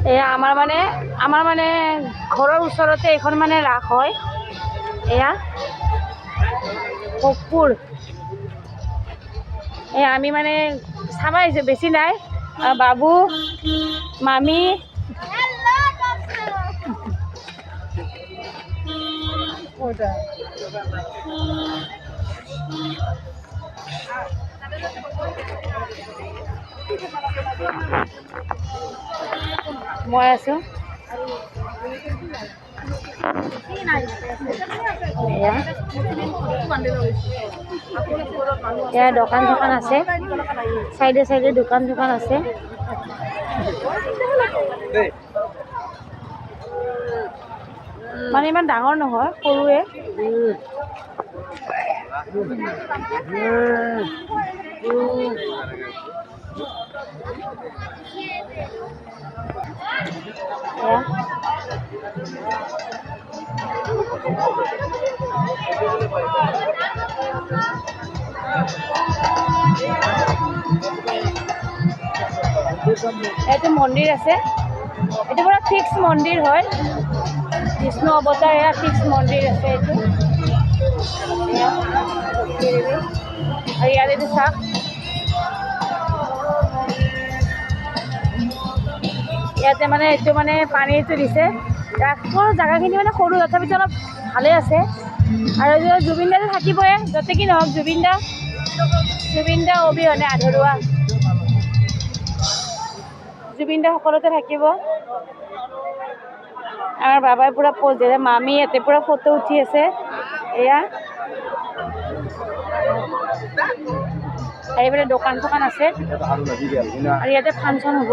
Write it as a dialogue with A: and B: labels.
A: এয়া আমাৰ মানে ঘৰৰ ওচৰতে এখন মানে ৰাস হয়। এয়া ভোগপুৰ। এয়া আমি মানে চাব আহিছোঁ, বেছি নাই। বাবু, মামী, মই আছোঁ। এয়া দোকান চোকান আছে, চাইডে চাইডে দোকান চোকান আছে। মানে ইমান ডাঙৰ নহয়, সৰুৱে। এইটো মন্দিৰ আছে, এইটো পুৰা ফিক্স মন্দিৰ হয়। বিষ্ণু অৱতাৰ এয়া ফিক্স মন্দিৰ আছে এইটো। আৰু ইয়াত এইটো চাওক, ইয়াতে মানে এইটো মানে পানীটো দিছে। ৰাসৰ জেগাখিনি মানে সৰু, তথাপিতো অলপ ভালে আছে। আৰু জুবিন দাটো থাকিবই, যতে কি নহওক জুবিন দা অবিহনে আধৰুৱা। জুবিন দা সকলোতে থাকিব। আমাৰ বাবাই পুৰা প'জ দিছে, মামী ইয়াতে পুৰা ফটো উঠি আছে। এয়া আৰু এইফালে দোকান চোকান আছে, আৰু ইয়াতে ফাংচন হ'ব।